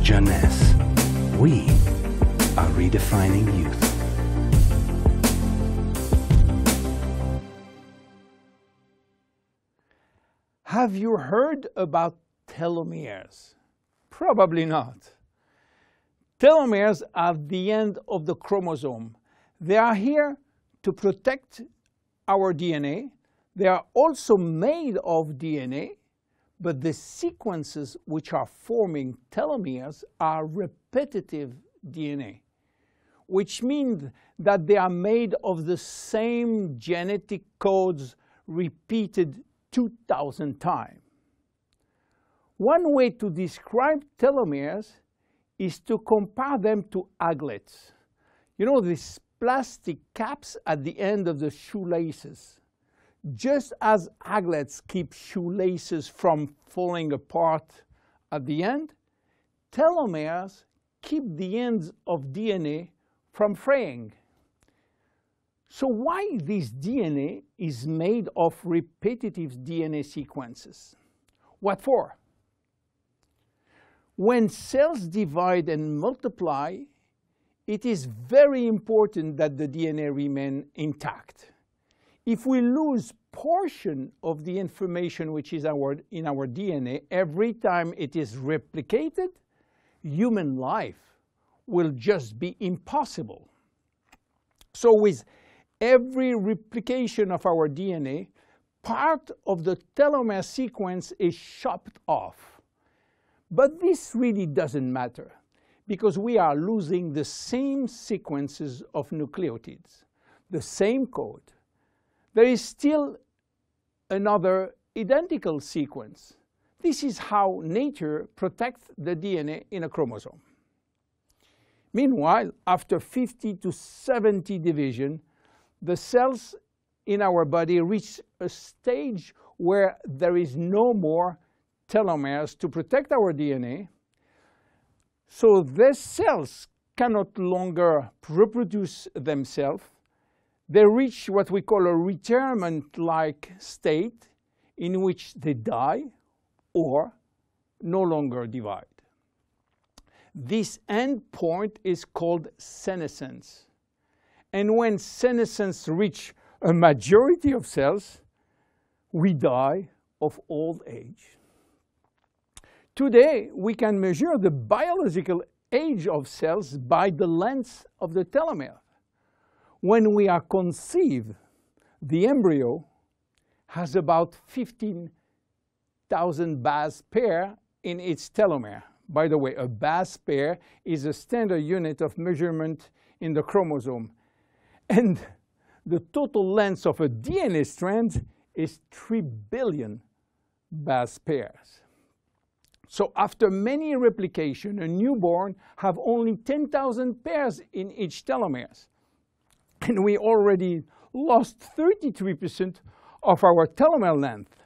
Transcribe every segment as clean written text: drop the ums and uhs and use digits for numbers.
Jeunesse. We are redefining youth. Have you heard about telomeres? Probably not. Telomeres are the end of the chromosome. They are here to protect our DNA. They are also made of DNA, but the sequences which are forming telomeres are repetitive DNA, which means that they are made of the same genetic codes repeated 2,000 times. One way to describe telomeres is to compare them to aglets. You know, these plastic caps at the end of the shoelaces. Just as aglets keep shoelaces from falling apart at the end, telomeres keep the ends of DNA from fraying. So why this DNA is made of repetitive DNA sequences? What for? When cells divide and multiply, it is very important that the DNA remain intact. If we lose portion of the information which is in our DNA every time it is replicated, human life will just be impossible. So with every replication of our DNA, part of the telomere sequence is chopped off. But this really doesn't matter, because we are losing the same sequences of nucleotides, the same code. There is still another identical sequence. This is how nature protects the DNA in a chromosome. Meanwhile, after 50 to 70 division, the cells in our body reach a stage where there is no more telomeres to protect our DNA. So these cells cannot longer reproduce themselves. They reach what we call a retirement-like state in which they die or no longer divide. This end point is called senescence. And when senescence reaches a majority of cells, we die of old age. Today, we can measure the biological age of cells by the length of the telomere. When we are conceived, the embryo has about 15,000 base pair in its telomere. By the way, a base pair is a standard unit of measurement in the chromosome. And the total length of a DNA strand is 3 billion base pairs. So after many replications, a newborn have only 10,000 pairs in each telomeres. And we already lost 33% of our telomere length.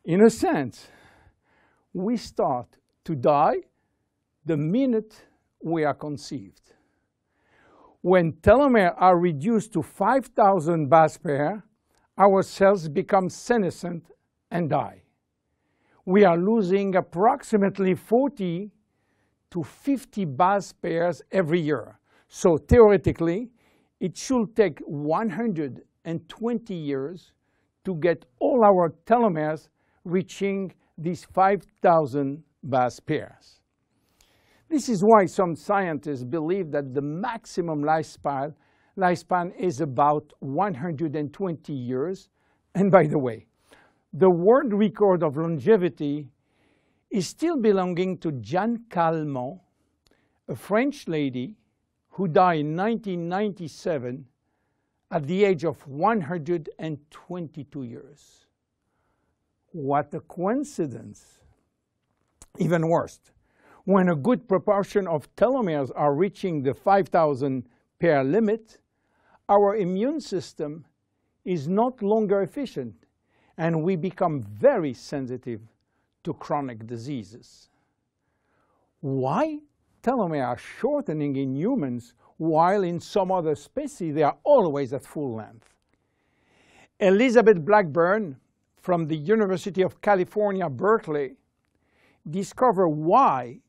In a sense, we start to die the minute we are conceived. When telomeres are reduced to 5,000 base pairs, our cells become senescent and die. We are losing approximately 40 to 50 base pairs every year. So theoretically, it should take 120 years to get all our telomeres reaching these 5,000 base pairs. This is why some scientists believe that the maximum lifespan is about 120 years. And by the way, the world record of longevity is still belonging to Jeanne Calment, a French lady who died in 1997 at the age of 122 years. What a coincidence! Even worse, when a good proportion of telomeres are reaching the 5,000 pair limit, our immune system is not longer efficient, and we become very sensitive to chronic diseases. Why telomeres are shortening in humans while in some other species they are always at full length? Elizabeth Blackburn from the University of California, Berkeley, discovered why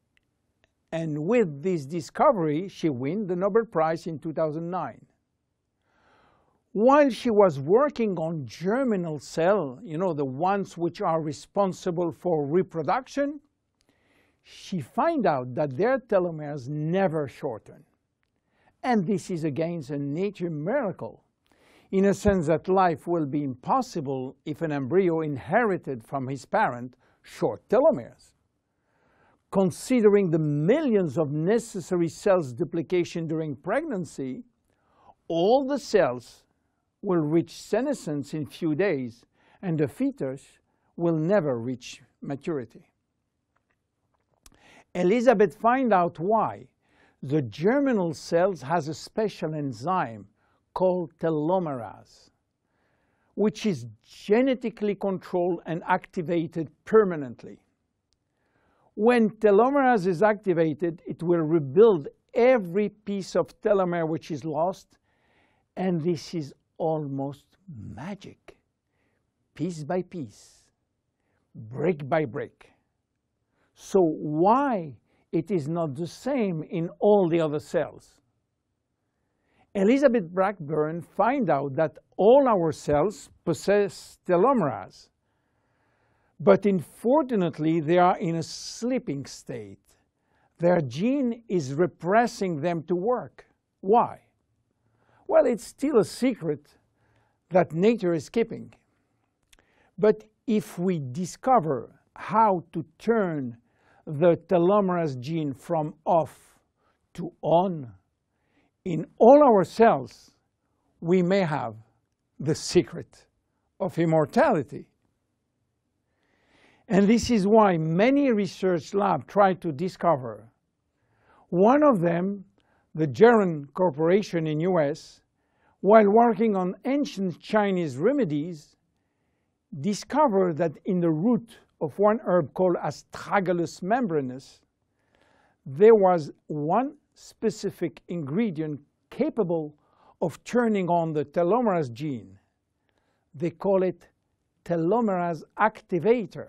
And with this discovery, she won the Nobel Prize in 2009. While she was working on germinal cells, the ones which are responsible for reproduction, she found out that their telomeres never shorten. And this is again a nature miracle, in a sense that life will be impossible if an embryo inherited from his parent short telomeres. Considering the millions of necessary cells duplication during pregnancy, all the cells will reach senescence in few days, and the fetus will never reach maturity. Elizabeth found out why. The germinal cells has a special enzyme called telomerase, which is genetically controlled and activated permanently. When telomerase is activated, it will rebuild every piece of telomere which is lost, and this is almost magic. Piece by piece, brick by brick. So why it is not the same in all the other cells? Elizabeth Blackburn found out that all our cells possess telomerase, but unfortunately they are in a sleeping state. Their gene is repressing them to work. Why? Well, it's still a secret that nature is keeping. But if we discover how to turn the telomerase gene from off to on in all our cells, we may have the secret of immortality. And this is why many research labs try to discover. One of them, the Jeunesse Corporation in US, while working on ancient Chinese remedies, discovered that in the root of one herb called Astragalus membranus, there was one specific ingredient capable of turning on the telomerase gene. They call it telomerase activator,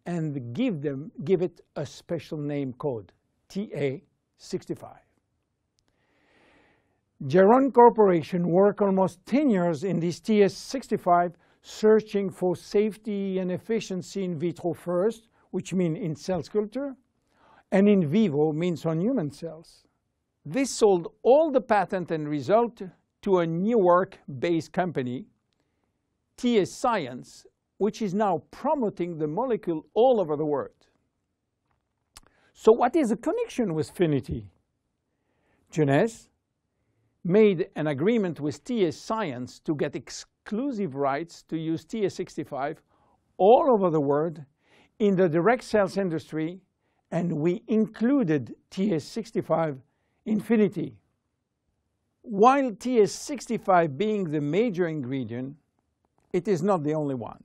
and give it a special name code, TA65. Jeunesse Corporation worked almost 10 years in this TA65, searching for safety and efficiency in vitro first, which means in cell culture, and in vivo means on human cells. They sold all the patent and result to a New York-based company, TA Science, which is now promoting the molecule all over the world. So what is the connection with Finiti? Jeunesse made an agreement with TA Science to get exclusive rights to use TA65 all over the world in the direct cells industry, and we included TA65 in Finiti. While TA65 being the major ingredient, it is not the only one.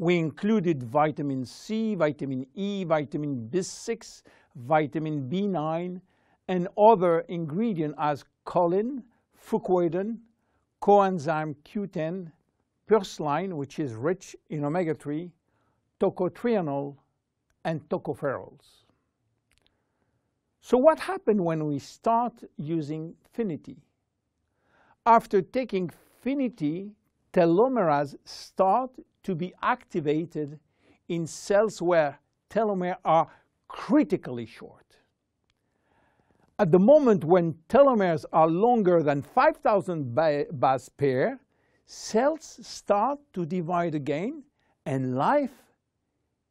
We included vitamin C, vitamin E, vitamin B6, vitamin B9, and other ingredients as choline, fucoidan, coenzyme Q10, purslane, which is rich in omega-3, tocotrienol, and tocopherols. So what happened when we start using Finiti? After taking Finiti, telomerase start to be activated in cells where telomeres are critically short. At the moment when telomeres are longer than 5,000 base pair, cells start to divide again, and life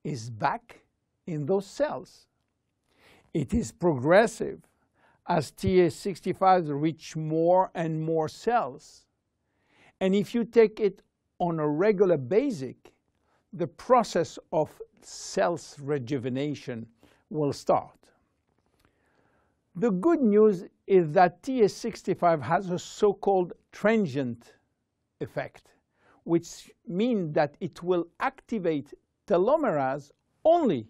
is back in those cells. It is progressive as TA65 reach more and more cells. And if you take it on a regular basis, the process of cells rejuvenation will start. The good news is that TA65 has a so-called transient effect, which means that it will activate telomerase only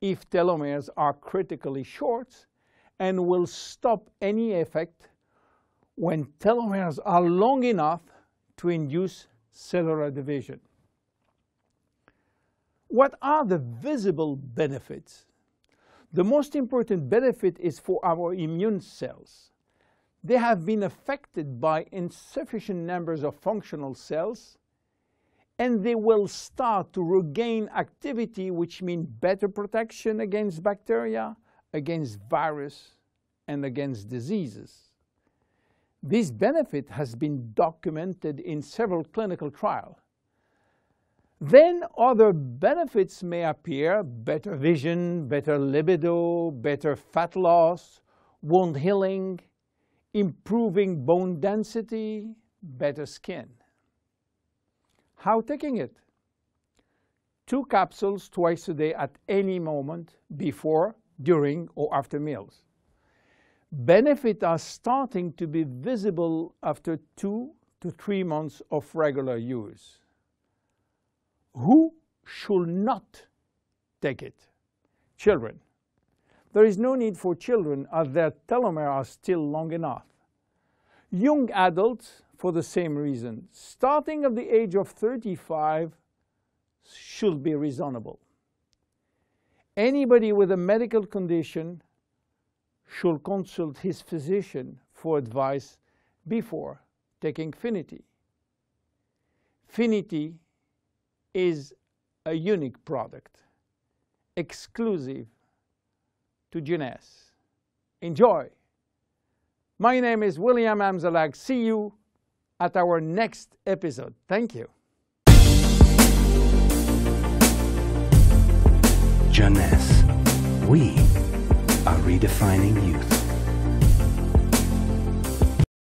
if telomeres are critically short, and will stop any effect when telomeres are long enough to induce cellular division. What are the visible benefits? The most important benefit is for our immune cells. They have been affected by insufficient numbers of functional cells, and they will start to regain activity, which means better protection against bacteria, against virus, and against diseases. This benefit has been documented in several clinical trials. Then other benefits may appear: better vision, better libido, better fat loss, wound healing, improving bone density, better skin. How taking it? 2 capsules twice a day at any moment, before, during, or after meals. Benefits are starting to be visible after 2 to 3 months of regular use. Who should not take it? Children. There is no need for children, as their telomeres are still long enough. Young adults, for the same reason, starting at the age of 35, should be reasonable. Anybody with a medical condition should consult his physician for advice before taking Finiti. Finiti is a unique product, exclusive to Jeunesse. Enjoy! My name is William Amzalag. See you at our next episode. Thank you. Jeunesse. We are redefining youth.